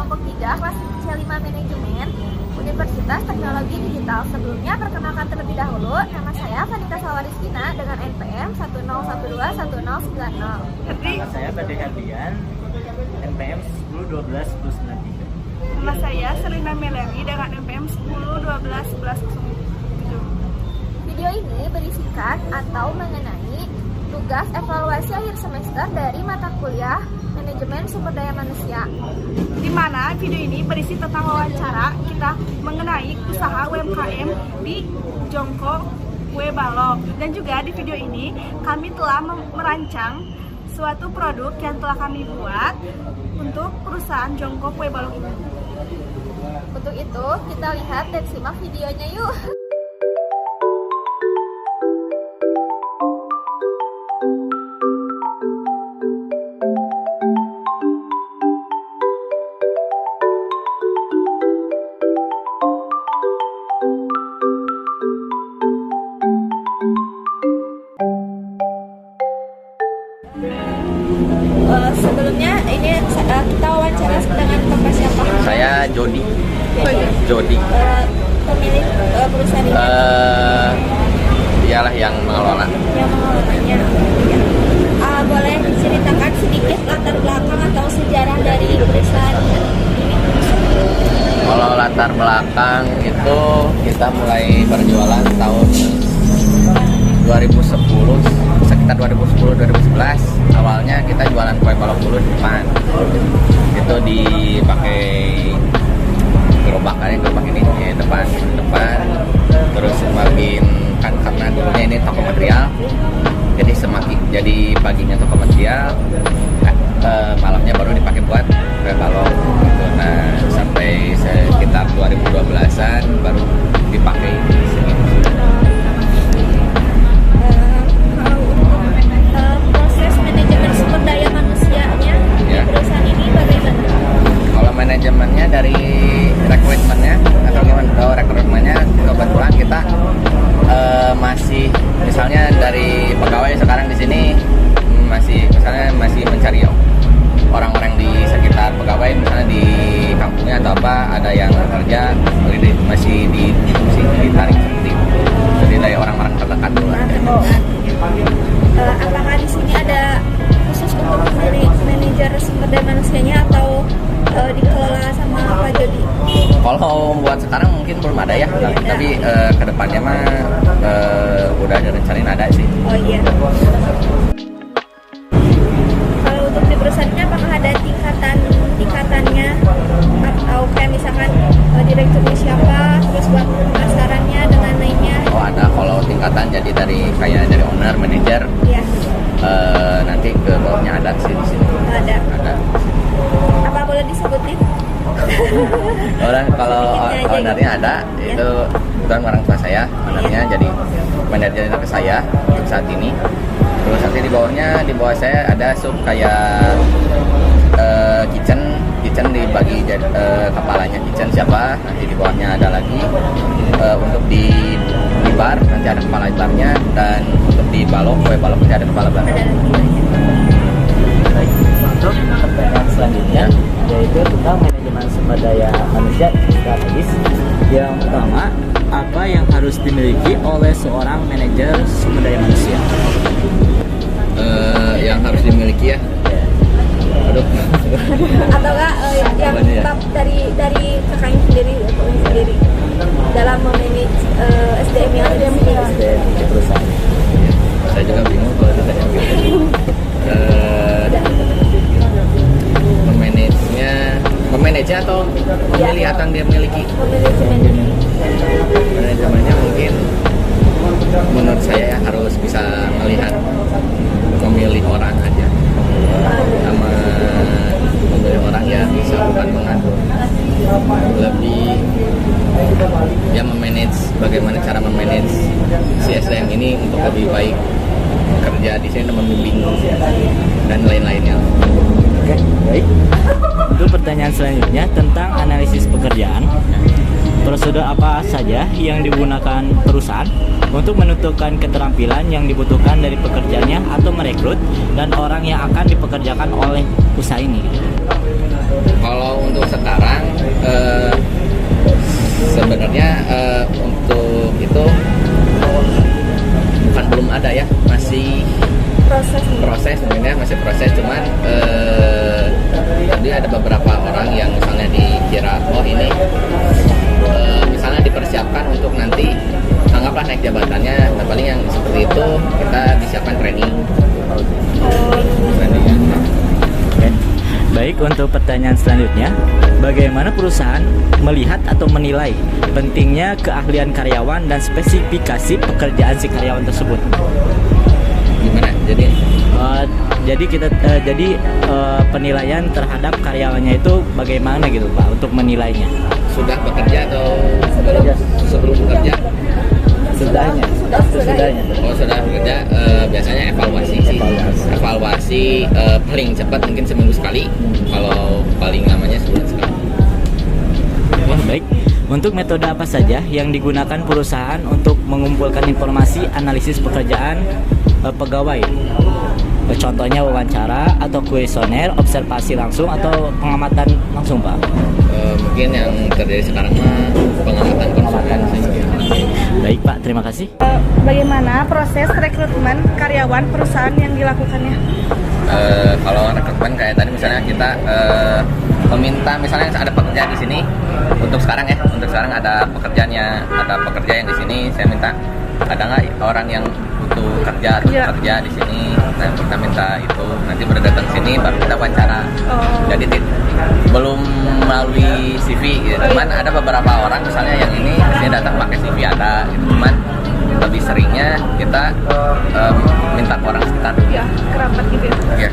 kelompok 3 kelas C5 Manajemen Universitas Teknologi Digital. Sebelumnya perkenalkan terlebih dahulu, nama saya Vanita Salwaristina dengan NPM 10121090. Nama saya Bade Herdian, NPM 1012 Nama saya Selina Melani dengan NPM 10121107. Video ini berisikan atau mengenai tugas evaluasi akhir semester dari mata kuliah Manajemen Sumber Daya Manusia. Di mana video ini berisi tentang wawancara kita mengenai usaha UMKM di Jongko Kue Balok. Dan juga di video ini kami telah merancang suatu produk yang telah kami buat untuk perusahaan Jongko Kue Balok ini. Untuk itu, kita lihat dan simak videonya yuk. Sebelumnya ini kita wawancara dengan Bapak siapa? Saya Jody. Pemilik perusahaan ini? Dialah yang mengelola. Yang mengelolanya. Ya. Boleh diceritakan sedikit latar belakang atau sejarah dari perusahaan ini? Kalau latar belakang itu kita mulai berjualan tahun 2010, sekitar 2010-2011. Awalnya kita jualan kue balok dulu di depan. Itu dipakai gerobak ini di depan. Terus semakin kan karena dulunya ini toko material, jadi paginya toko material, malamnya baru dipakai buat kue balok gitu. Nah sampai sekitar 2012an baru dipakai di sini. Proses manajemen sumber daya manusianya di perusahaan ini bagaimana? Kalau manajemennya dari rekrutmennya atau gimana? Kalau rekrutmennya kebetulan kita masih misalnya dari pegawai sekarang di sini masih mencari orang-orang di sekitar pegawai, misalnya di kampungnya atau apa ada yang kerja masih ditarik seperti itu. Jadi dari orang-orang terdekat dulu. Apakah di sini ada khusus untuk manajer sumber daya manusianya atau dikelola sama Pak Jody? Kalau buat sekarang mungkin belum ada ya, tapi kedepannya mah udah direncanain ada sih. Oh iya. Kalau untuk di perusahaan ini apakah ada tingkatannya atau kayak misalkan direkturnya siapa, terus buat pemasarannya dengan lainnya? Oh ada, kalau tingkatan jadi dari owner, manajer, Iya. nanti ke bawahnya ada sih di sini. Ada. Ada. Apa boleh disebutin? Kalau ownernya ada, itu bukan orang tua saya, ownernya jadi manajernya ke saya untuk saat ini. Terus nanti di bawah saya ada sub kayak kitchen dibagi jadi kepalanya kitchen siapa, nanti di bawahnya ada lagi untuk di bar nanti ada kepala barnya, dan untuk di kue balok nanti ada kepala bar. Untuk pertanyaan selanjutnya yaitu tentang manajemen sumber daya manusia strategis. Yang pertama, apa yang harus dimiliki oleh seorang manajer sumber daya manusia? Yang harus dimiliki ya. Aduh. Atau enggak yang tetap dari kakaknya sendiri atau sendiri dalam memanage SDM-nya atau dia SDM di perusahaan. Saya juga bingung kalau ditanya gitu. Memanage atau memilih atau yang dia miliki? Manajemennya mungkin menurut saya ya harus bisa melihat, memilih orang aja, sama memilih orang ya bisa bukan mengatur, lebih ya bagaimana cara memanage si SDM ini untuk lebih baik kerja di sini, membimbing dan lain-lainnya. Oke, baik. Untuk pertanyaan selanjutnya tentang analisis pekerjaan. Prosedur apa saja yang digunakan perusahaan untuk menentukan keterampilan yang dibutuhkan dari pekerjanya atau merekrut dan orang yang akan dipekerjakan oleh usaha ini? Kalau untuk sekarang kira oh ini misalnya dipersiapkan untuk nanti anggaplah naik jabatannya, nah paling yang seperti itu kita disiapkan training. Oke. Baik, untuk pertanyaan selanjutnya, bagaimana perusahaan melihat atau menilai pentingnya keahlian karyawan dan spesifikasi pekerjaan si karyawan tersebut? Gimana? Jadi penilaian terhadap karyawannya itu bagaimana gitu Pak untuk menilainya? Sudah bekerja atau sebelum bekerja? Sudahnya. Oh sudah bekerja, biasanya evaluasi sih. Evaluasi paling cepat mungkin seminggu sekali, kalau paling lamanya sebulan sekali. Wah, baik. Untuk metode apa saja yang digunakan perusahaan untuk mengumpulkan informasi analisis pekerjaan pegawai? Contohnya wawancara atau kuesioner, observasi langsung atau pengamatan langsung, Pak? Mungkin yang terjadi sekarang mah pengamatan konsumen sih. Baik, Pak. Terima kasih. Bagaimana proses rekrutmen karyawan perusahaan yang dilakukannya? Kalau rekrutmen kayak tadi misalnya kita meminta misalnya ada pekerja di sini untuk sekarang ada pekerja yang di sini, saya minta ada nggak orang yang butuh kerja kerja di sini, nah kita minta itu nanti baru datang sini baru kita wawancara. Jadi belum melalui CV gitu. Cuman ada beberapa orang misalnya yang ini dia datang pakai CV ada gitu, cuman lebih seringnya kita minta ke orang sekitar. Ya, kerabat gitu ya. Ya.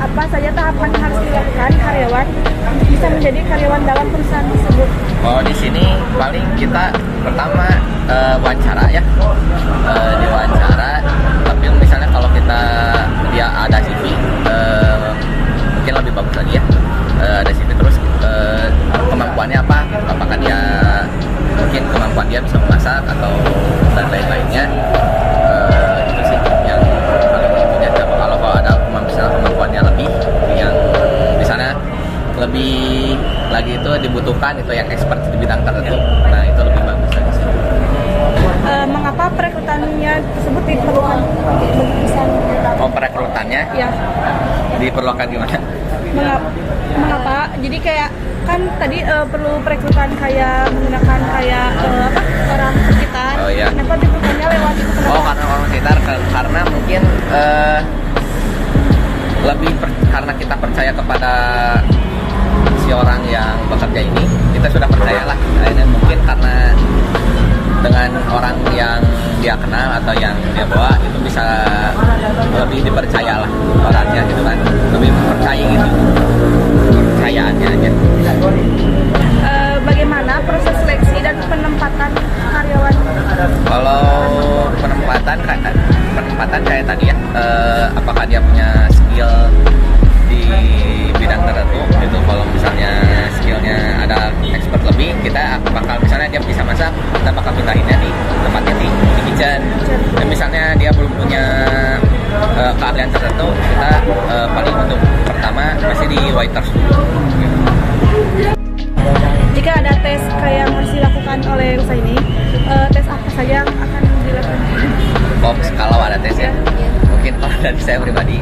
Apa saja tahapan yang harus dilakukan karyawan untuk bisa menjadi karyawan dalam perusahaan tersebut? Oh di sini paling kita pertama wawancara ya, diwawancara. Tapi misalnya kalau dia ada CV, mungkin lebih bagus lagi ya. Ada CV terus kemampuannya apa? Apakah dia mungkin kemampuan dia bisa memasak atau dan lain-lainnya. Itu sih yang paling intinya. Kalau ada kemampuannya lebih yang di sana lebih lagi itu dibutuhkan itu yang expert di bidang tertentu, nah itu lebih bagus lagi sih. Mengapa perekrutannya tersebut diperlukan untuk bisa? Oh perekrutannya? Ya. Diperlukan gimana? Mengapa? Jadi kayak kan tadi perlu perekrutan kayak menggunakan kayak orang sekitar. Oh iya. Kenapa diperlukannya lewat itu? Karena orang sekitar, karena mungkin karena kita percaya kepada si orang yang bekerja ini, kita sudah percayalah. Akhirnya mungkin karena dengan orang yang dia kenal atau yang dia bawa itu bisa lebih dipercaya lah orangnya gitu kan, lebih percaya gitu kepercayaannya aja. Bagaimana proses seleksi dan penempatan karyawan? Kalau penempatan kayak tadi ya, apakah dia punya skill di bidang tertentu gitu. Kalau misalnya skillnya ada expert lebih, kita bakal misalnya dia bisa masak, kita bakal pindahinnya di tempatnya di kitchen. Dan misalnya dia belum punya keahlian tertentu, kita paling untuk pertama masih di waiters dulu gitu. Jika ada tes kayak yang harus dilakukan oleh usaha ini, tes apa saja yang akan dilakukan? Kalau ada tes ya, mungkin kalau dari saya pribadi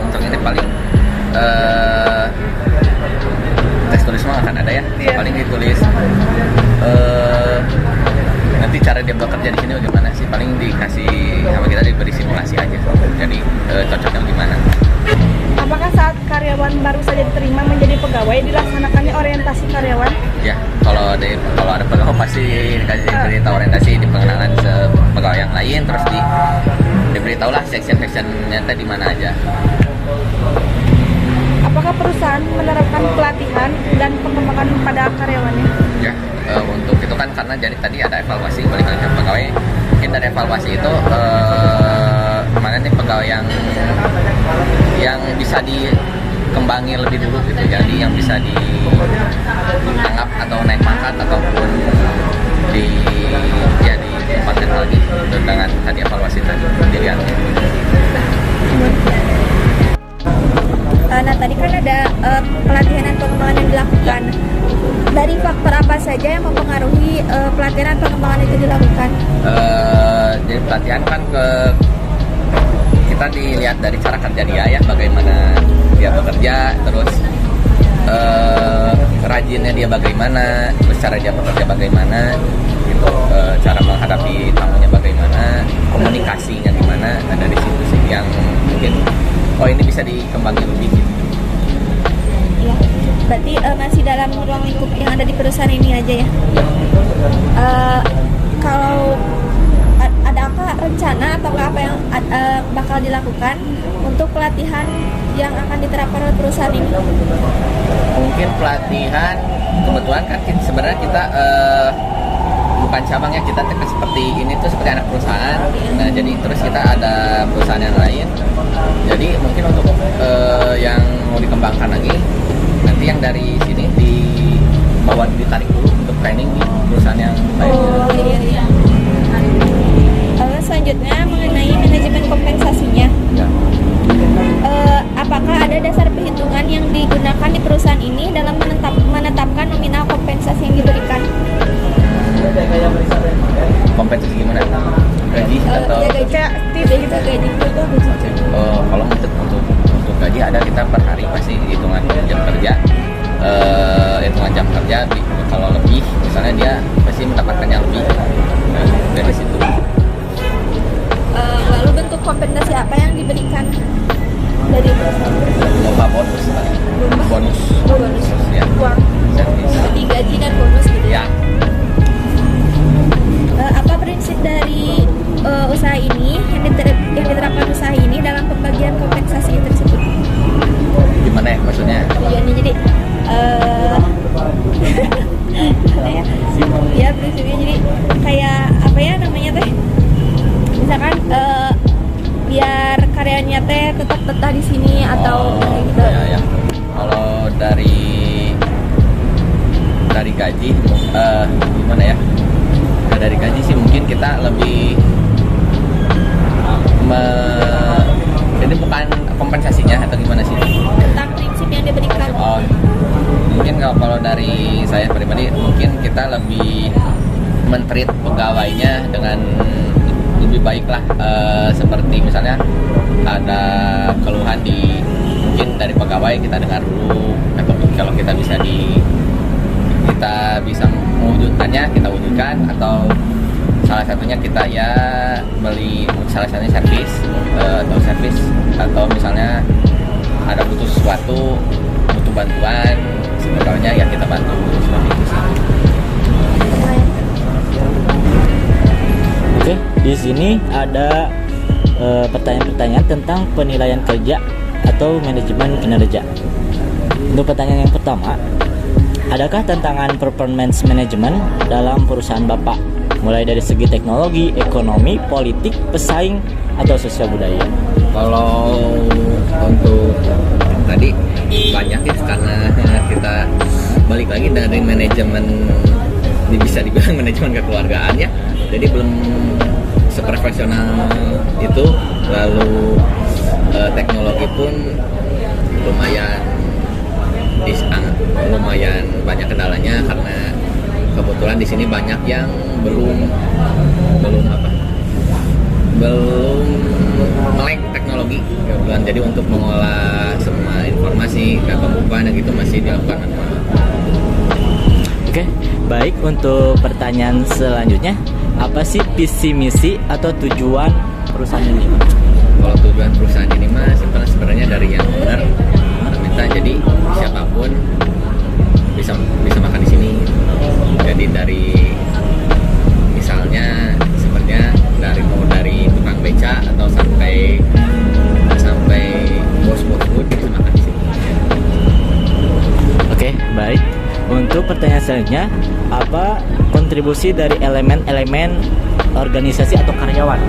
untuk ini paling tes tulis mah akan ada ya. Paling ditulis nanti cara dia bekerja di sini bagaimana sih, paling dikasih sama kita diberi simulasi aja, jadi cocoknya gimana. Apakah saat karyawan baru saja diterima menjadi pegawai dilaksanakannya orientasi karyawan? Ya, kalau ada pegawai pasti dikasih beritahu orientasi di pengenalan pegawai yang lain, terus diberitahulah section-sectionnya di mana aja. Apakah perusahaan menerapkan pelatihan dan pengembangan pada karyawannya? Ya, untuk itu kan karena jadi tadi ada evaluasi balik lagi ke pegawai. Mungkin dari evaluasi itu mana nih pegawai yang bisa dikembangin lebih dulu gitu, jadi yang bisa dianggap atau naik pangkat ataupun ditempatkan lagi gitu, dengan tadi evaluasi tadi dilihat. Nah tadi kan ada pelatihan dan pengembangan yang dilakukan. Dari faktor apa saja yang mempengaruhi pelatihan dan pengembangan itu dilakukan? Jadi pelatihan kan kita dilihat dari cara kerja dia ya, bagaimana dia bekerja, terus rajinnya dia bagaimana, terus cara dia bekerja bagaimana, gitu, cara menghadapi tamunya bagaimana, komunikasinya gimana. Nah, dari situ sih yang mungkin ini bisa dikembangin lebih gitu. Ya, berarti masih dalam ruang lingkup yang ada di perusahaan ini aja ya. Kalau adakah rencana atau apa yang bakal dilakukan untuk pelatihan yang akan diterapkan oleh perusahaan ini? Mungkin pelatihan, kebetulan kan sebenarnya kita bukan cabangnya, kita seperti ini tuh seperti anak perusahaan. Nah, jadi terus kita ada perusahaan yang lain. Jadi mungkin untuk yang mau dikembangkan lagi, nanti yang dari sini ditarik dulu untuk training di perusahaan yang lainnya. Oh iya. Lalu selanjutnya mengenai manajemen kompensasinya. Ya. Apakah ada dasar perhitungan yang digunakan di perusahaan ini dalam menetapkan nominal kompensasi yang diberikan? Kompensasi gimana? Gaji atau? Ya gaji. Kalau untuk gaji ada, kita per hari pasti hitungan jam kerja. Hitungan jam kerja, kalau lebih misalnya dia pasti mendapatkan yang lebih. Nah, dari situ. Lalu bentuk kompensasi apa yang diberikan dari perusahaan? Lomba bonus lah. Bonus ya. Uang. Servis. Seperti gaji dan bonus gitu Ya. Apa prinsip dari usaha ini yang diterapkan usaha ini dalam pembagian kompensasi tersebut? Gimana ya maksudnya? Tujuannya jadi ya prinsipnya jadi kayak apa ya namanya teh, misalkan biar karyanya teh tetap betah di sini atau kayak gitu. Ya. Kalau dari gaji gimana ya? Nah, dari gaji sih mungkin kita lebih ini bukan kompensasinya atau gimana sih? Tentang prinsip yang diberikan. Mungkin kalau dari saya pribadi mungkin kita lebih men-treat pegawainya dengan lebih baik lah, seperti misalnya ada keluhan mungkin dari pegawai, kita dengar dulu, atau kalau kita bisa mewujudkannya, kita wujudkan, atau salah satunya kita ya beli salah satunya servis, atau misalnya ada butuh sesuatu, butuh bantuan sebetulnya ya kita bantu seperti itu sih. Oke, di sini ada pertanyaan-pertanyaan tentang penilaian kerja atau manajemen kinerja. Untuk pertanyaan yang pertama, adakah tantangan performance management dalam perusahaan Bapak? Mulai dari segi teknologi, ekonomi, politik, pesaing, atau sosial budaya. Kalau untuk tadi banyak ya, karena kita balik lagi dari manajemen, bisa dibilang manajemen kekeluargaan ya, jadi belum seprofesional itu. Lalu teknologi pun lumayan banyak kendalanya, karena kebetulan di sini banyak yang belum melek teknologi kebetulan. Jadi untuk mengolah semua informasi ke pembukaan gitu masih dilakukan manual. Oke, baik. Untuk pertanyaan selanjutnya, apa sih visi misi atau tujuan perusahaan ini? Kalau tujuan perusahaan ini mas sebenarnya dari yang owner minta, jadi siapapun bisa makan di sini. Jadi dari misalnya sebenarnya dari tukang beca atau sampai bos food bisa makan di sini. Oke, baik. Untuk pertanyaan selanjutnya, apa kontribusi dari elemen-elemen organisasi atau karyawan?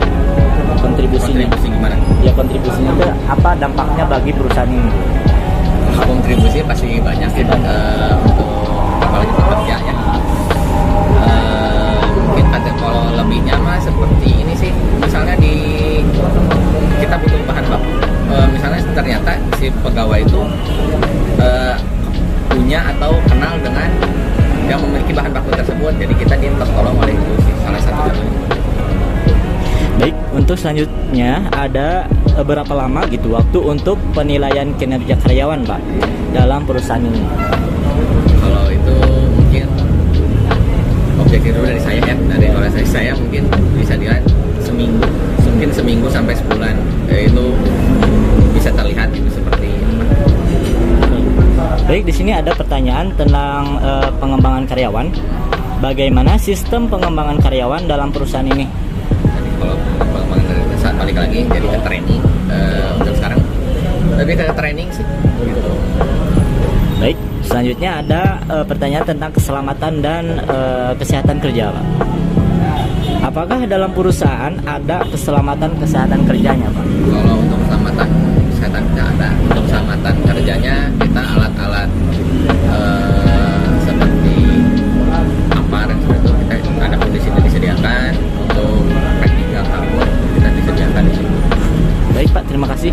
Kontribusi gimana? Ya, kontribusinya itu apa dampaknya bagi perusahaan ini? Kontribusi pasti banyak ya, untuk apalagi pekerja ya. Mungkin kalau lebihnya mah seperti ini sih, misalnya kita butuh bahan baku, misalnya ternyata si pegawai itu punya atau kenal dengan yang memiliki bahan baku tersebut, jadi kita tertolong oleh itu sih, salah satu. Baik, untuk selanjutnya ada berapa lama gitu waktu untuk penilaian kinerja karyawan Pak dalam perusahaan ini? Kalau itu saya mungkin bisa dilihat seminggu sampai sebulan, itu bisa terlihat itu seperti Baik, di sini ada pertanyaan tentang pengembangan karyawan. Bagaimana sistem pengembangan karyawan dalam perusahaan ini? kalau pengembangan dari saat balik lagi jadi ke training, untuk sekarang lebih ke training sih gitu. Baik, selanjutnya ada pertanyaan tentang keselamatan dan kesehatan kerja, Pak. Apakah dalam perusahaan ada kesehatan kerjanya, Pak? Kalau untuk keselamatan kesehatan nggak ada. Untuk keselamatan kerjanya kita alat-alat seperti apa dan seperti itu kita ada pun di sini disediakan. Untuk praktikal karbon kita disediakan di sini. Baik, Pak, terima kasih.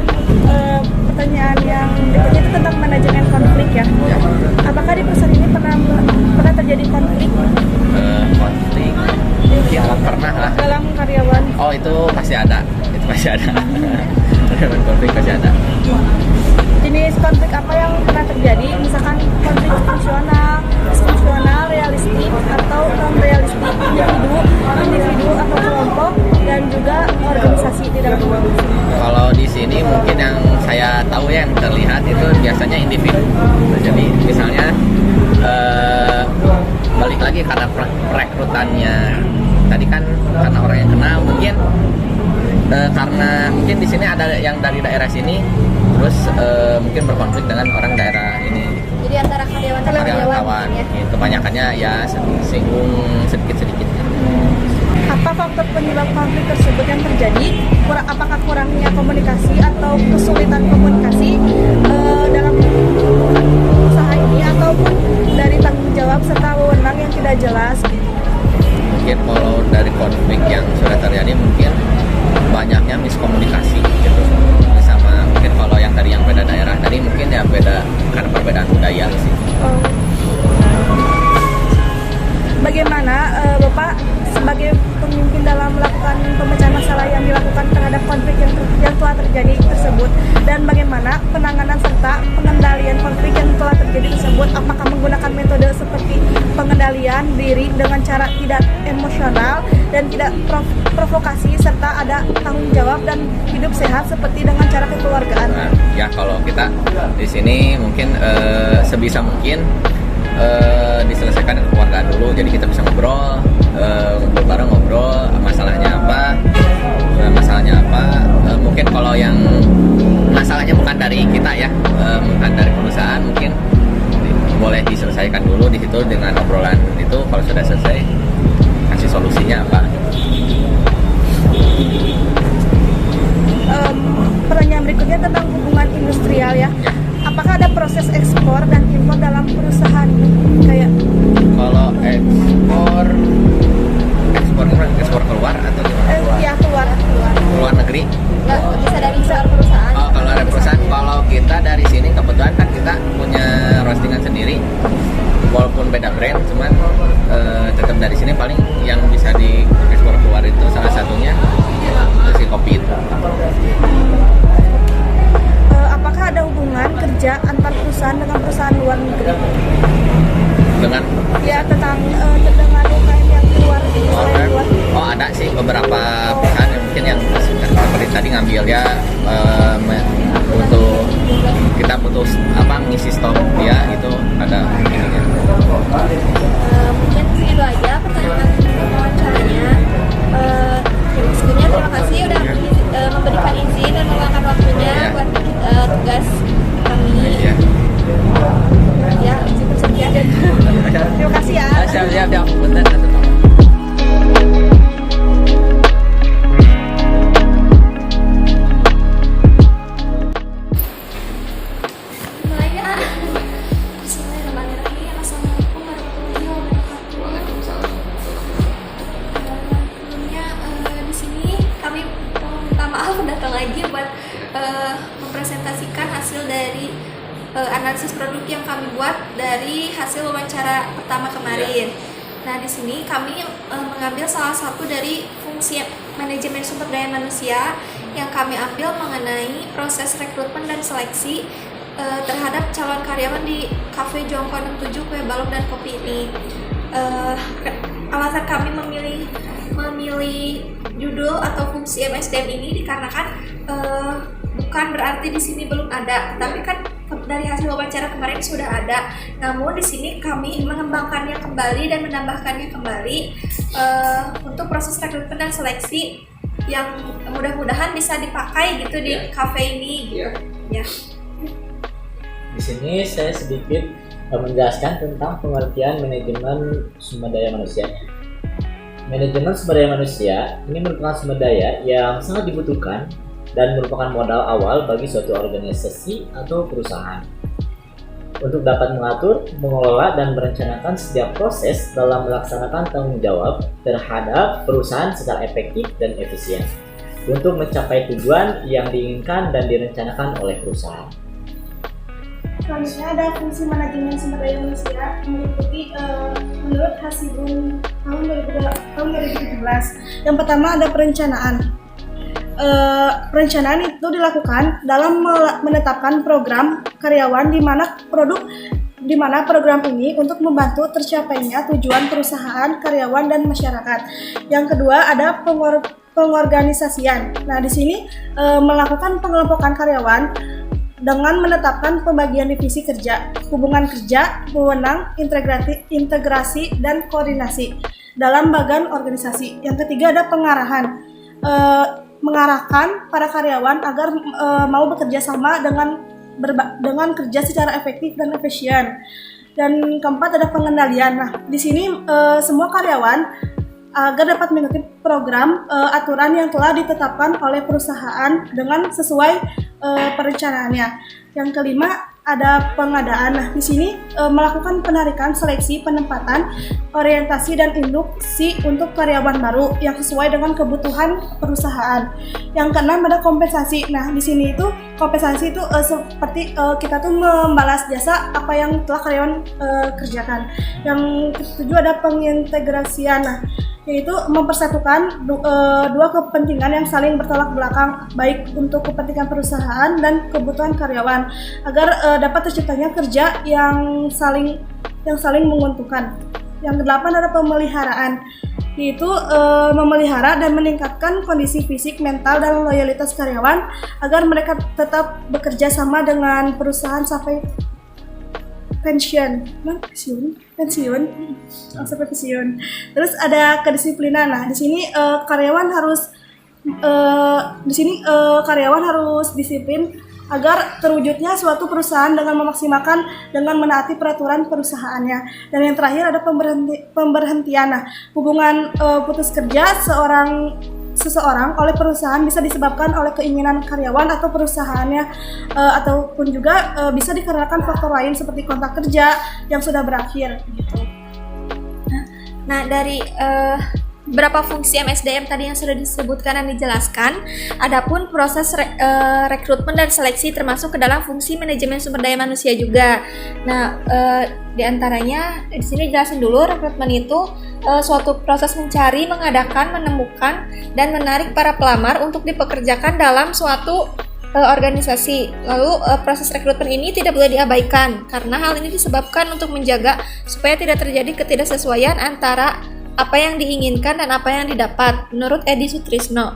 Pertanyaan yang berikutnya itu tentang manajemen konflik ya. Apakah di perusahaan ini pernah terjadi konflik Konflik ya pernah lah. dalam karyawan? Oh itu pasti ada. Konflik pasti ada. Jenis konflik apa yang pernah terjadi? Misalkan konflik fungsional, realistik, atau non realistik, individu atau kelompok, dan juga organisasi di dalam organisasi. Kalau di sini mungkin yang saya tahu yang terlihat itu biasanya individu. Jadi misalnya balik lagi karena perekrutannya tadi kan karena orang yang kenal mungkin karena mungkin di sini ada yang dari daerah sini terus mungkin berkonflik dengan orang daerah ini. Jadi antara karyawan dan Karyawan ya. kebanyakannya ya singgung sedikit-sedikit. Apa faktor penyebab konflik tersebut yang terjadi? Apakah kurangnya komunikasi atau kesulitan komunikasi dalam usaha ini, ataupun dari tanggung jawab serta wewenang yang tidak jelas? Mungkin kalau dari konflik yang sudah terjadi mungkin banyaknya miskomunikasi gitu. Sama mungkin kalau yang tadi yang beda daerah tadi mungkin ya beda karena perbedaan budaya sih. Bagaimana Bapak sebagai pemimpin dalam melakukan pemecahan masalah yang dilakukan terhadap konflik yang telah terjadi tersebut, dan bagaimana penanganan serta pengendalian konflik yang telah terjadi tersebut? Apakah menggunakan metode seperti pengendalian diri dengan cara tidak emosional dan tidak provokasi, serta ada tanggung jawab dan hidup sehat seperti dengan cara kekeluargaan? Nah, ya kalau kita di sini mungkin sebisa mungkin diselesaikan dengan keluargaan dulu, jadi kita bisa ngobrol bareng, ngobrol masalahnya apa, mungkin kalau yang masalahnya bukan dari kita ya, bukan dari perusahaan, mungkin boleh diselesaikan dulu di situ dengan obrolan itu. Kalau sudah selesai kasih solusinya apa. Pertanyaan berikutnya tentang hubungan industrial ya. Apakah ada proses ekspor dan impor dalam perusahaan kayak? Kalau ekspor keluar atau gimana? Ya keluar. Keluar negeri? Nggak bisa dari perusahaan. Oh, kalau ada perusahaan, kalau kita dari sini kebetulan kan kita punya roastingan sendiri, walaupun beda brand, cuman tetap dari sini paling yang bisa diekspor keluar itu salah satunya itu si kopi itu. Apakah ada hubungan kerja antar perusahaan dengan perusahaan luar negeri? Dengan Ya tentang UKM yang keluar. oh ada sih beberapa perusahaan yang mungkin yang seperti tadi ngambil ya untuk kita butuh mengisi stok dia itu ada ininya. Mungkin segitu aja pertanyaan wawancaranya. Sebelumnya terima kasih udah memberikan izin dan meluangkan waktunya buat tugas kami. Iya. Ya, cukup sekian. Terima kasih ya. Siap. Bentar. Bismillahirrahmanirrahim. Assalamualaikum warahmatullahi wabarakatuh. Waalaikumsalam. Sebelumnya di sini kami minta maaf datang lagi buat mempresentasikan hasil dari analisis produk yang kami buat dari hasil wawancara pertama kemarin. Nah, di sini kami mengambil salah satu dari fungsi manajemen sumber daya manusia yang kami ambil mengenai proses rekrutmen dan seleksi terhadap calon karyawan di Cafe Jongko 67 Kue Balok dan Kopi ini. Alasan kami memilih memilih judul atau fungsi MSDM ini dikarenakan bukan berarti di sini belum ada, tapi kan dari hasil wawancara kemarin sudah ada. Namun di sini kami mengembangkannya kembali dan menambahkannya kembali untuk proses rekrutmen dan seleksi yang mudah-mudahan bisa dipakai gitu di kafe ini gitu. Ya. Di sini saya sedikit menjelaskan tentang pengertian manajemen sumber daya manusia. Manajemen sumber daya manusia ini merupakan sumber daya yang sangat dibutuhkan dan merupakan modal awal bagi suatu organisasi atau perusahaan untuk dapat mengatur, mengelola, dan merencanakan setiap proses dalam melaksanakan tanggung jawab terhadap perusahaan secara efektif dan efisien untuk mencapai tujuan yang diinginkan dan direncanakan oleh perusahaan. Selanjutnya ada fungsi manajemen sumber daya manusia meliputi menurut Hasibun tahun 2017. Yang pertama ada perencanaan. Perencanaan itu dilakukan dalam menetapkan program karyawan di mana program ini untuk membantu tercapainya tujuan perusahaan, karyawan, dan masyarakat. Yang kedua ada pengorganisasian. Nah, di sini melakukan pengelompokan karyawan dengan menetapkan pembagian divisi kerja, hubungan kerja, wewenang, integrasi, dan koordinasi dalam bagian organisasi. Yang ketiga ada pengarahan, mengarahkan para karyawan agar mau bekerja sama dengan kerja secara efektif dan efisien. Dan keempat ada pengendalian. Nah, di sini semua karyawan agar dapat mengikuti program aturan yang telah ditetapkan oleh perusahaan dengan sesuai perencanaannya. Yang kelima ada pengadaan. Nah, di sini melakukan penarikan, seleksi, penempatan, orientasi, dan induksi untuk karyawan baru yang sesuai dengan kebutuhan perusahaan. Yang keenam ada kompensasi. Nah, di sini itu kompensasi itu seperti kita tuh membalas jasa apa yang telah karyawan kerjakan. Yang ketujuh ada pengintegrasian. Nah, yaitu mempersatukan dua kepentingan yang saling bertolak belakang, baik untuk kepentingan perusahaan dan kebutuhan karyawan agar dapat terciptanya kerja yang saling menguntungkan. Yang kedelapan ada pemeliharaan, yaitu memelihara dan meningkatkan kondisi fisik, mental, dan loyalitas karyawan agar mereka tetap bekerja sama dengan perusahaan sampai pensiun. Terus ada kedisiplinan. Nah, di sini karyawan harus disiplin agar terwujudnya suatu perusahaan dengan memaksimalkan dengan menaati peraturan perusahaannya. Dan yang terakhir ada pemberhentian. Nah, hubungan putus kerja seseorang oleh perusahaan bisa disebabkan oleh keinginan karyawan atau perusahaannya, ataupun juga bisa dikarenakan faktor lain seperti kontrak kerja yang sudah berakhir gitu. Nah, dari beberapa fungsi MSDM tadi yang sudah disebutkan dan dijelaskan, adapun proses rekrutmen dan seleksi termasuk ke dalam fungsi manajemen sumber daya manusia juga. Nah, di antaranya di sini jelasin dulu, rekrutmen itu suatu proses mencari, mengadakan, menemukan, dan menarik para pelamar untuk dipekerjakan dalam suatu organisasi. Lalu proses rekrutmen ini tidak boleh diabaikan karena hal ini disebabkan untuk menjaga supaya tidak terjadi ketidaksesuaian antara apa yang diinginkan dan apa yang didapat menurut Edi Sutrisno.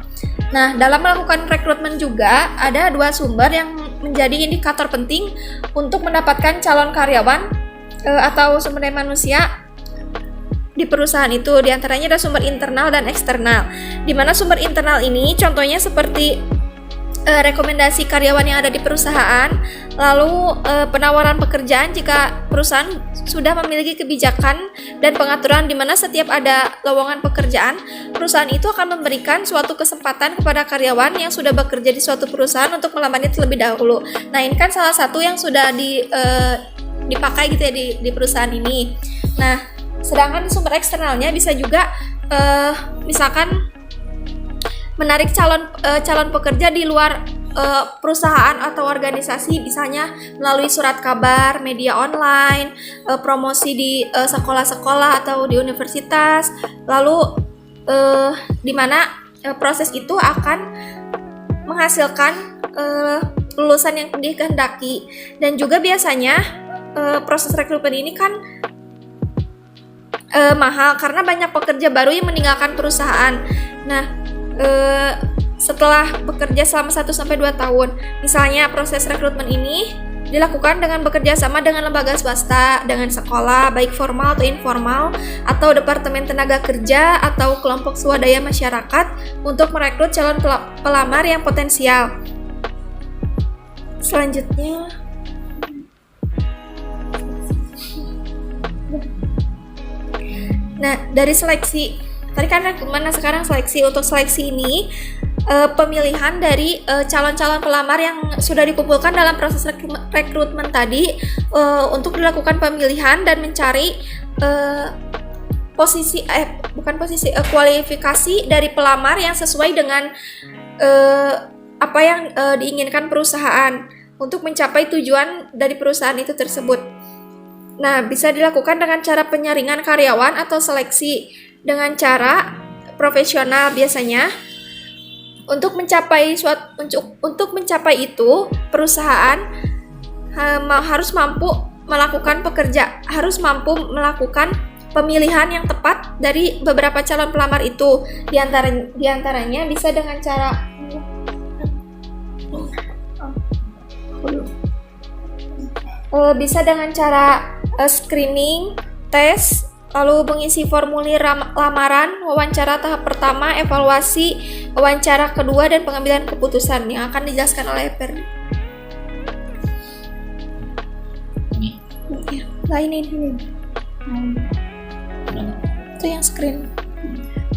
Nah, dalam melakukan rekrutmen juga ada dua sumber yang menjadi indikator penting untuk mendapatkan calon karyawan atau sumber daya manusia di perusahaan itu. Di antaranya ada sumber internal dan eksternal. Di mana sumber internal ini contohnya seperti rekomendasi karyawan yang ada di perusahaan, lalu penawaran pekerjaan jika perusahaan sudah memiliki kebijakan dan pengaturan di mana setiap ada lowongan pekerjaan, perusahaan itu akan memberikan suatu kesempatan kepada karyawan yang sudah bekerja di suatu perusahaan untuk melamarnya terlebih dahulu. Nah, ini kan salah satu yang sudah dipakai gitu ya di perusahaan ini. Nah, sedangkan sumber eksternalnya bisa juga misalkan menarik calon pekerja di luar perusahaan atau organisasi, misalnya melalui surat kabar, media online, promosi di sekolah-sekolah atau di universitas, lalu di mana proses itu akan menghasilkan lulusan yang dikehendaki. Dan juga biasanya proses rekrutmen ini kan mahal karena banyak pekerja baru yang meninggalkan perusahaan. Nah, setelah bekerja selama 1-2 tahun, misalnya proses rekrutmen ini dilakukan dengan bekerja sama dengan lembaga swasta, dengan sekolah, baik formal atau informal, atau departemen tenaga kerja, atau kelompok swadaya masyarakat untuk merekrut calon pelamar yang potensial. Selanjutnya, nah dari seleksi, tadi kan rekrutmen, nah sekarang seleksi. Untuk seleksi ini pemilihan dari calon-calon pelamar yang sudah dikumpulkan dalam proses rekrutmen tadi untuk dilakukan pemilihan dan mencari kualifikasi dari pelamar yang sesuai dengan apa yang diinginkan perusahaan untuk mencapai tujuan dari perusahaan itu tersebut. Nah, bisa dilakukan dengan cara penyaringan karyawan atau seleksi dengan cara profesional biasanya. Untuk mencapai itu, perusahaan harus mampu melakukan pemilihan yang tepat dari beberapa calon pelamar itu. Di antaranya bisa dengan cara screening, tes, lalu mengisi formulir lamaran, wawancara tahap pertama, evaluasi, wawancara kedua, dan pengambilan keputusan yang akan dijelaskan oleh Perdi. Ini. Itu yang screen.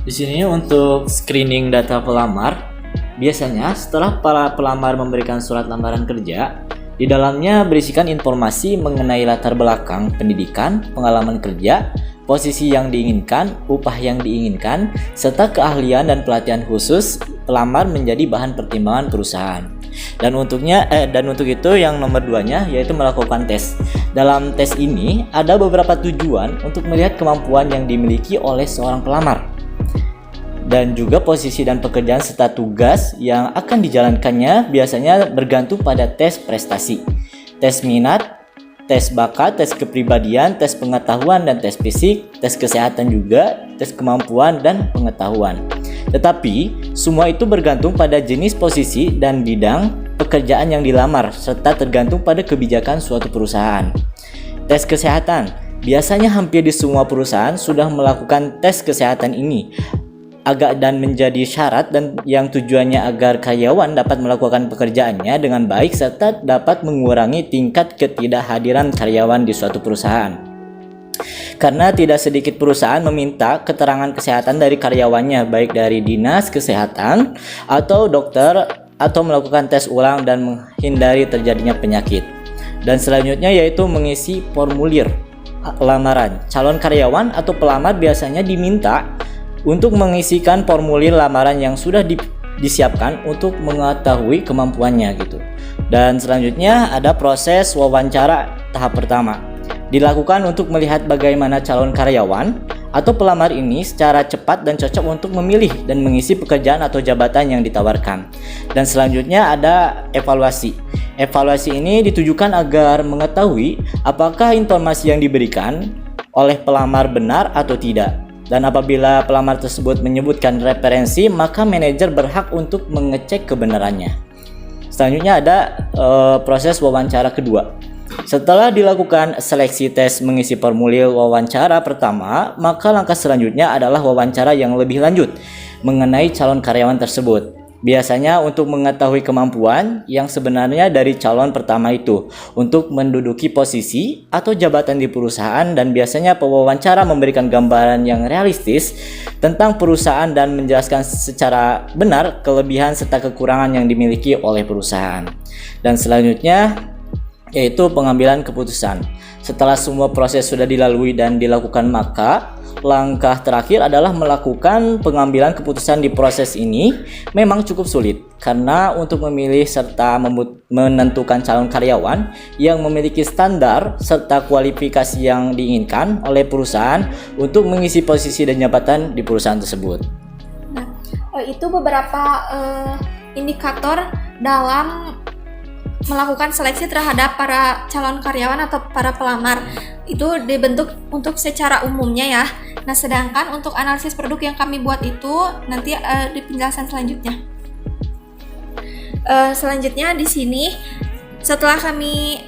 Di sini untuk screening data pelamar, biasanya setelah para pelamar memberikan surat lamaran kerja, di dalamnya berisikan informasi mengenai latar belakang pendidikan, pengalaman kerja, posisi yang diinginkan, upah yang diinginkan, serta keahlian dan pelatihan khusus pelamar menjadi bahan pertimbangan perusahaan. Dan untuk itu yang nomor 2-nya yaitu melakukan tes. Dalam tes ini ada beberapa tujuan untuk melihat kemampuan yang dimiliki oleh seorang pelamar, dan juga posisi dan pekerjaan serta tugas yang akan dijalankannya biasanya bergantung pada tes prestasi, tes minat, tes bakat, tes kepribadian, tes pengetahuan dan tes fisik, tes kesehatan juga, tes kemampuan dan pengetahuan. Tetapi, semua itu bergantung pada jenis posisi dan bidang pekerjaan yang dilamar, serta tergantung pada kebijakan suatu perusahaan. Tes kesehatan, biasanya hampir di semua perusahaan sudah melakukan tes kesehatan ini, dan menjadi syarat dan yang tujuannya agar karyawan dapat melakukan pekerjaannya dengan baik serta dapat mengurangi tingkat ketidakhadiran karyawan di suatu perusahaan. Karena tidak sedikit perusahaan meminta keterangan kesehatan dari karyawannya, baik dari dinas kesehatan atau dokter, atau melakukan tes ulang dan menghindari terjadinya penyakit. Dan selanjutnya yaitu mengisi formulir lamaran. Calon karyawan atau pelamar biasanya diminta untuk mengisikan formulir lamaran yang sudah disiapkan untuk mengetahui kemampuannya gitu. Dan selanjutnya ada proses wawancara tahap pertama. Dilakukan untuk melihat bagaimana calon karyawan atau pelamar ini secara cepat dan cocok untuk memilih dan mengisi pekerjaan atau jabatan yang ditawarkan. Dan selanjutnya ada evaluasi. Evaluasi ini ditujukan agar mengetahui apakah informasi yang diberikan oleh pelamar benar atau tidak. Dan apabila pelamar tersebut menyebutkan referensi, maka manajer berhak untuk mengecek kebenarannya. Selanjutnya ada proses wawancara kedua. Setelah dilakukan seleksi tes mengisi formulir wawancara pertama, maka langkah selanjutnya adalah wawancara yang lebih lanjut mengenai calon karyawan tersebut. Biasanya untuk mengetahui kemampuan yang sebenarnya dari calon pertama itu untuk menduduki posisi atau jabatan di perusahaan, dan biasanya pewawancara memberikan gambaran yang realistis tentang perusahaan dan menjelaskan secara benar kelebihan serta kekurangan yang dimiliki oleh perusahaan. Dan selanjutnya yaitu pengambilan keputusan. Setelah semua proses sudah dilalui dan dilakukan, maka langkah terakhir adalah melakukan pengambilan keputusan. Di proses ini memang cukup sulit karena untuk memilih serta menentukan calon karyawan yang memiliki standar serta kualifikasi yang diinginkan oleh perusahaan untuk mengisi posisi dan jabatan di perusahaan tersebut. Nah, itu beberapa indikator dalam melakukan seleksi terhadap para calon karyawan atau para pelamar. itu dibentuk untuk secara umumnya ya. Nah, sedangkan untuk analisis produk yang kami buat itu nanti di penjelasan selanjutnya. Selanjutnya di sini setelah kami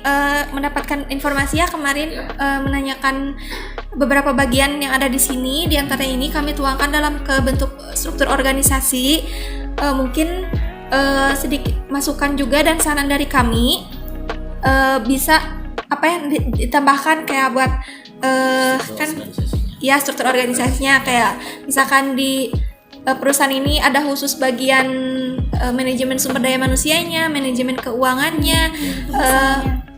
mendapatkan informasi ya kemarin menanyakan beberapa bagian yang ada di sini, di antara ini kami tuangkan dalam ke bentuk struktur organisasi. Mungkin sedikit masukan juga dan saran dari kami bisa apa yang ditambahkan kayak buat kan ya struktur organisasinya, kayak misalkan di perusahaan ini ada khusus bagian manajemen sumber daya manusianya, manajemen keuangannya,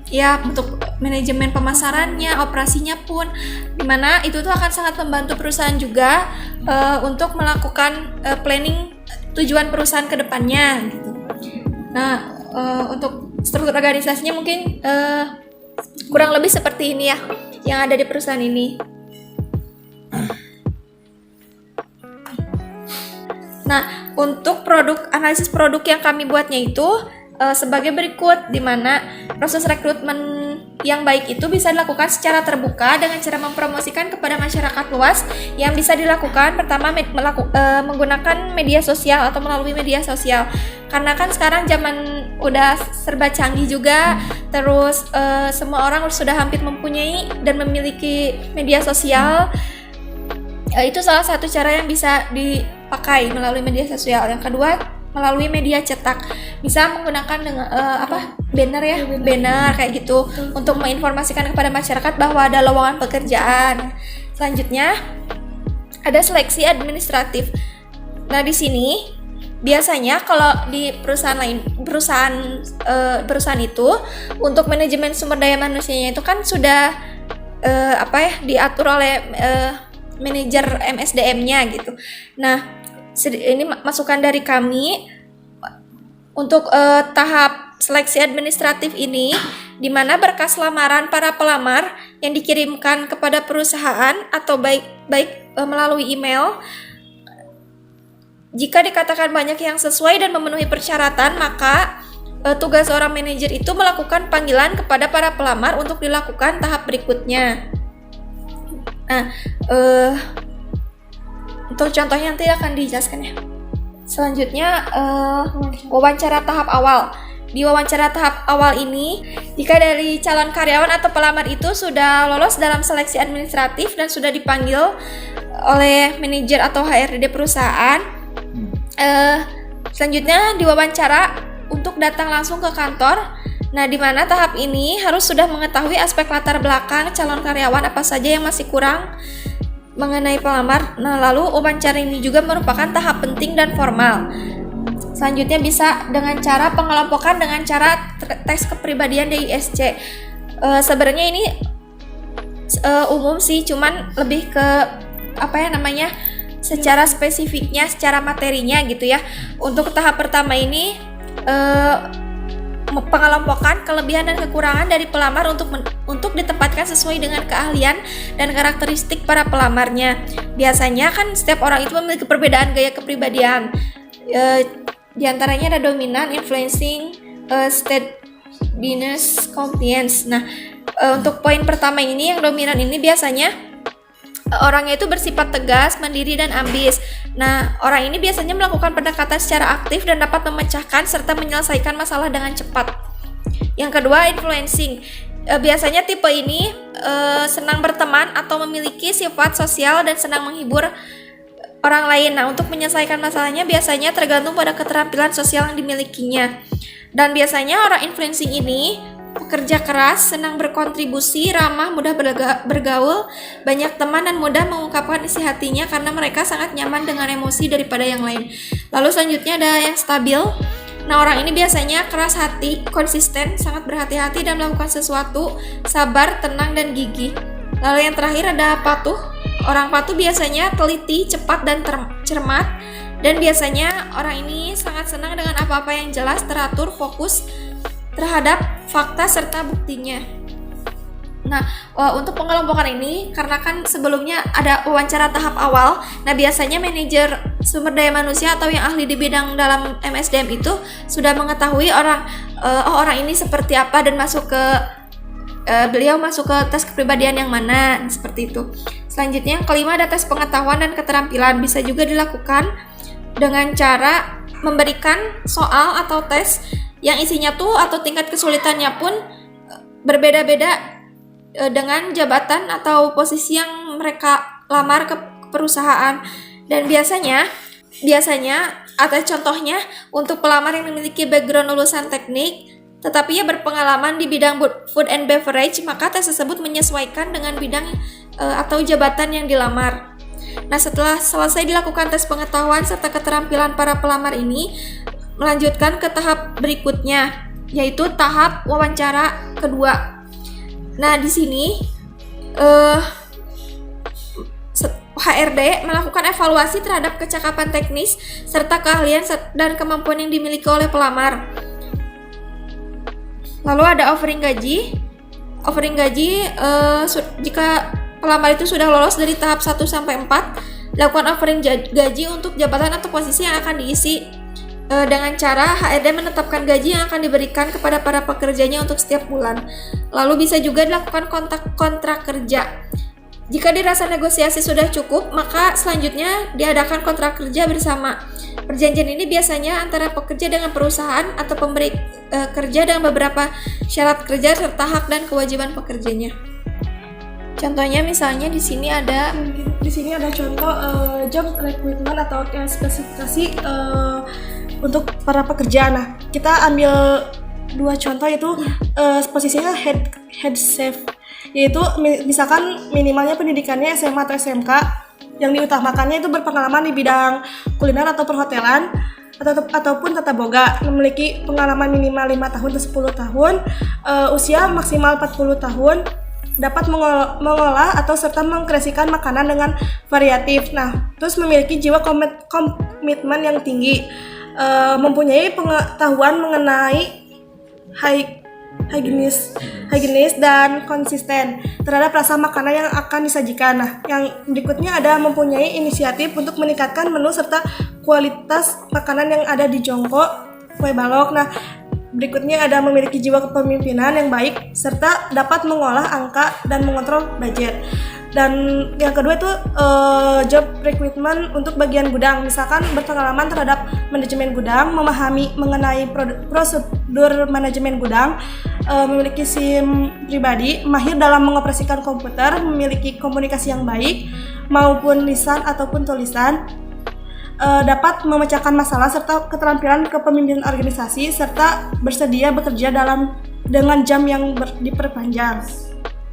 ya untuk manajemen pemasarannya, operasinya pun, dimana itu tuh akan sangat membantu perusahaan juga untuk melakukan planning tujuan perusahaan ke depannya gitu. Nah, untuk struktur organisasinya mungkin kurang lebih seperti ini ya yang ada di perusahaan ini. Nah, untuk analisis produk yang kami buatnya itu sebagai berikut, di mana proses rekrutmen yang baik itu bisa dilakukan secara terbuka dengan cara mempromosikan kepada masyarakat luas, yang bisa dilakukan pertama menggunakan media sosial atau melalui media sosial. Karena kan sekarang zaman udah serba canggih juga, terus semua orang sudah hampir mempunyai dan memiliki media sosial. Itu salah satu cara yang bisa dipakai melalui media sosial. Yang kedua, melalui media cetak, bisa menggunakan dengan banner kayak gitu untuk menginformasikan kepada masyarakat bahwa ada lowongan pekerjaan. Selanjutnya ada seleksi administratif. Nah, di sini biasanya kalau di perusahaan itu untuk manajemen sumber daya manusianya itu kan sudah diatur oleh manajer MSDM-nya gitu. Nah, ini masukan dari kami untuk tahap seleksi administratif ini, di mana berkas lamaran para pelamar yang dikirimkan kepada perusahaan atau baik melalui email, jika dikatakan banyak yang sesuai dan memenuhi persyaratan, maka tugas seorang manajer itu melakukan panggilan kepada para pelamar untuk dilakukan tahap berikutnya. Nah, untuk contohnya nanti akan dijelaskan ya. Selanjutnya wawancara tahap awal. Di wawancara tahap awal ini, jika dari calon karyawan atau pelamar itu sudah lolos dalam seleksi administratif dan sudah dipanggil oleh manajer atau HRD perusahaan, selanjutnya diwawancara untuk datang langsung ke kantor. Nah, di mana tahap ini harus sudah mengetahui aspek latar belakang calon karyawan apa saja yang masih kurang mengenai pelamar. Nah, lalu wawancara ini juga merupakan tahap penting dan formal. Selanjutnya bisa dengan cara pengelompokan dengan cara tes kepribadian DISC. Sebenarnya ini umum sih, cuman lebih ke secara spesifiknya, secara materinya gitu ya. Untuk tahap pertama ini pengelompokan kelebihan dan kekurangan dari pelamar untuk ditempatkan sesuai dengan keahlian dan karakteristik para pelamarnya. Biasanya kan setiap orang itu memiliki perbedaan gaya kepribadian. Di antaranya ada dominan, influencing, steadiness, compliance. Nah, untuk poin pertama ini, yang dominan ini biasanya orangnya itu bersifat tegas, mandiri, dan ambis. Nah, orang ini biasanya melakukan pendekatan secara aktif dan dapat memecahkan serta menyelesaikan masalah dengan cepat. Yang kedua, influencing. Biasanya tipe ini senang berteman atau memiliki sifat sosial dan senang menghibur orang lain. Nah, untuk menyelesaikan masalahnya biasanya tergantung pada keterampilan sosial yang dimilikinya. Dan biasanya orang influencing ini pekerja keras, senang berkontribusi, ramah, mudah bergaul, banyak teman, dan mudah mengungkapkan isi hatinya karena mereka sangat nyaman dengan emosi daripada yang lain. Lalu selanjutnya ada yang stabil. Nah, orang ini biasanya keras hati, konsisten, sangat berhati-hati dan melakukan sesuatu, sabar, tenang, dan gigih. Lalu yang terakhir ada patuh. Orang patuh biasanya teliti, cepat, dan cermat. Dan biasanya orang ini sangat senang dengan apa-apa yang jelas, teratur, fokus terhadap fakta serta buktinya. Nah, untuk pengelompokan ini, karena kan sebelumnya ada wawancara tahap awal, nah biasanya manajer sumber daya manusia atau yang ahli di bidang dalam MSDM itu sudah mengetahui orang ini seperti apa dan masuk ke beliau masuk ke tes kepribadian yang mana, seperti itu. Selanjutnya yang kelima ada tes pengetahuan dan keterampilan, bisa juga dilakukan dengan cara memberikan soal atau tes yang isinya tuh atau tingkat kesulitannya pun berbeda-beda dengan jabatan atau posisi yang mereka lamar ke perusahaan. Dan biasanya atau contohnya untuk pelamar yang memiliki background lulusan teknik tetapi ia berpengalaman di bidang food and beverage, maka tes tersebut menyesuaikan dengan bidang atau jabatan yang dilamar. Nah, setelah selesai dilakukan tes pengetahuan serta keterampilan para pelamar ini, melanjutkan ke tahap berikutnya, yaitu tahap wawancara kedua. Nah, di sini HRD melakukan evaluasi terhadap kecakapan teknis serta keahlian dan kemampuan yang dimiliki oleh pelamar. Lalu ada offering gaji. Offering gaji jika pelamar itu sudah lolos dari tahap 1 sampai 4, lakukan offering gaji untuk jabatan atau posisi yang akan diisi dengan cara HRD menetapkan gaji yang akan diberikan kepada para pekerjanya untuk setiap bulan. Lalu bisa juga dilakukan kontrak kerja. Jika dirasa negosiasi sudah cukup, maka selanjutnya diadakan kontrak kerja bersama. Perjanjian ini biasanya antara pekerja dengan perusahaan atau pemberi kerja dengan beberapa syarat kerja serta hak dan kewajiban pekerjanya. Contohnya misalnya di sini ada contoh job recruitment atau spesifikasi untuk para pekerja. Nah, kita ambil 2 contoh itu posisinya head chef, yaitu misalkan minimalnya pendidikannya SMA atau SMK, yang diutamakannya itu berpengalaman di bidang kuliner atau perhotelan ataupun tata boga, memiliki pengalaman minimal 5 tahun atau 10 tahun, usia maksimal 40 tahun, dapat mengolah atau serta mengkreasikan makanan dengan variatif. Nah, terus memiliki jiwa komitmen yang tinggi, mempunyai pengetahuan mengenai higienis dan konsisten terhadap rasa makanan yang akan disajikan. Nah, yang berikutnya ada mempunyai inisiatif untuk meningkatkan menu serta kualitas makanan yang ada di Jongko Kue Balok. Nah, berikutnya ada memiliki jiwa kepemimpinan yang baik serta dapat mengolah angka dan mengontrol budget. Dan yang kedua itu job recruitment untuk bagian gudang, misalkan berpengalaman terhadap manajemen gudang, memahami mengenai prosedur manajemen gudang, memiliki SIM pribadi, mahir dalam mengoperasikan komputer, memiliki komunikasi yang baik maupun lisan ataupun tulisan, dapat memecahkan masalah serta keterampilan kepemimpinan organisasi serta bersedia bekerja dengan jam yang diperpanjang.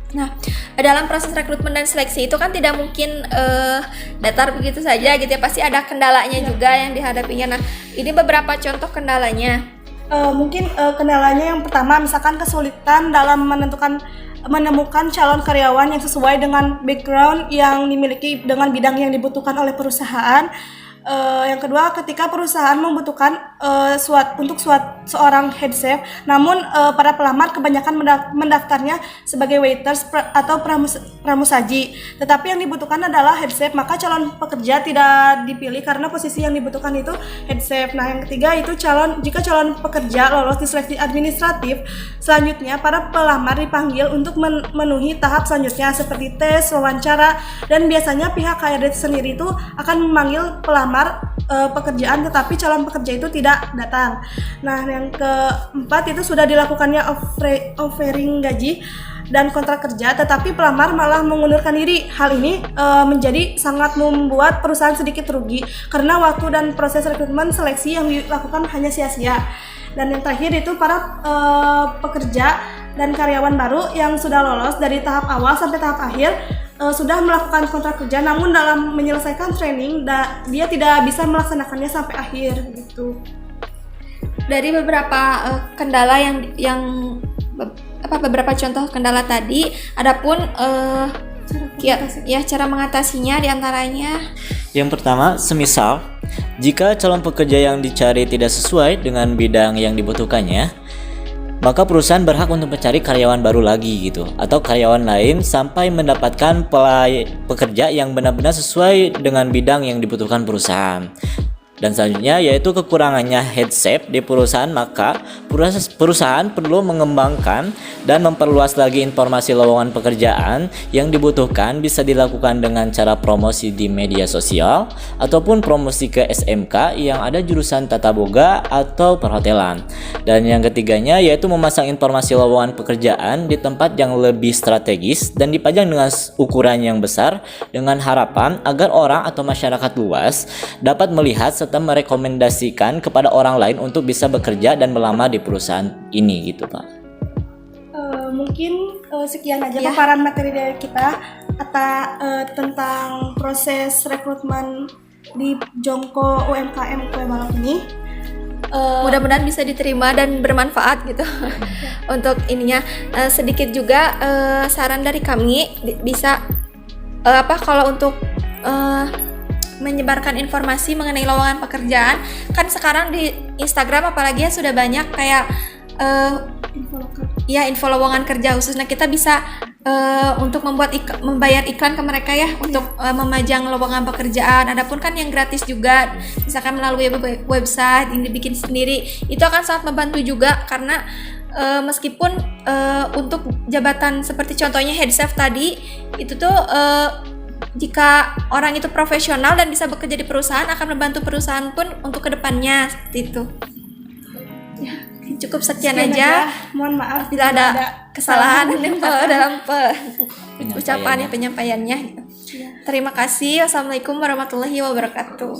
Nah, dalam proses rekrutmen dan seleksi itu kan tidak mungkin datar begitu saja gitu ya, pasti ada kendalanya juga yang dihadapinya. Nah, ini beberapa contoh kendalanya. Mungkin kendalanya yang pertama, misalkan kesulitan dalam menemukan calon karyawan yang sesuai dengan background yang dimiliki dengan bidang yang dibutuhkan oleh perusahaan. Yang kedua, ketika perusahaan membutuhkan seorang head chef, namun para pelamar kebanyakan mendaftarnya sebagai waiters atau pramusaji, tetapi yang dibutuhkan adalah head chef, maka calon pekerja tidak dipilih karena posisi yang dibutuhkan itu head chef. Nah, yang ketiga itu jika calon pekerja lolos di seleksi administratif, selanjutnya para pelamar dipanggil untuk memenuhi tahap selanjutnya seperti tes, wawancara, dan biasanya pihak HRD sendiri itu akan memanggil pelamar pekerjaan, tetapi calon pekerja itu tidak datang. Nah, yang keempat itu sudah dilakukannya offering gaji dan kontrak kerja, tetapi pelamar malah mengundurkan diri. Hal ini menjadi sangat membuat perusahaan sedikit rugi karena waktu dan proses rekrutmen seleksi yang dilakukan hanya sia-sia. Dan yang terakhir itu para pekerja dan karyawan baru yang sudah lolos dari tahap awal sampai tahap akhir sudah melakukan kontrak kerja, namun dalam menyelesaikan training dia tidak bisa melaksanakannya sampai akhir gitu. Dari beberapa kendala beberapa contoh kendala tadi, adapun cara mengatasinya diantaranya. Yang pertama, semisal jika calon pekerja yang dicari tidak sesuai dengan bidang yang dibutuhkannya, maka perusahaan berhak untuk mencari karyawan baru lagi gitu, atau karyawan lain sampai mendapatkan pekerja yang benar-benar sesuai dengan bidang yang dibutuhkan perusahaan. Dan selanjutnya yaitu kekurangannya headset di perusahaan, maka perusahaan perlu mengembangkan dan memperluas lagi informasi lowongan pekerjaan yang dibutuhkan. Bisa dilakukan dengan cara promosi di media sosial ataupun promosi ke SMK yang ada jurusan tata boga atau perhotelan. Dan yang ketiganya yaitu memasang informasi lowongan pekerjaan di tempat yang lebih strategis dan dipajang dengan ukuran yang besar dengan harapan agar orang atau masyarakat luas dapat melihat serta merekomendasikan kepada orang lain untuk bisa bekerja dan melamar di perusahaan ini gitu Pak. Mungkin sekian aja Ya. paparan materi dari kita tentang proses rekrutmen di Jongko UMKM Kue Balok ini. Mudah-mudahan bisa diterima dan bermanfaat gitu untuk ininya. Sedikit juga saran dari kami bisa kalau untuk menyebarkan informasi mengenai lowongan pekerjaan, kan sekarang di Instagram apalagi ya sudah banyak kayak info lowongan kerja khusus. Nah, kita bisa untuk membayar iklan ke mereka ya untuk memajang lowongan pekerjaan. Adapun kan yang gratis juga, misalkan melalui website yang dibikin sendiri, itu akan sangat membantu juga karena meskipun untuk jabatan seperti contohnya head chef tadi itu tuh jika orang itu profesional dan bisa bekerja di perusahaan akan membantu perusahaan pun untuk kedepannya seperti itu. Ya, cukup sekian aja. Mohon maaf Bila ada kesalahan dalam penyampaiannya. Terima kasih. Wassalamualaikum warahmatullahi wabarakatuh.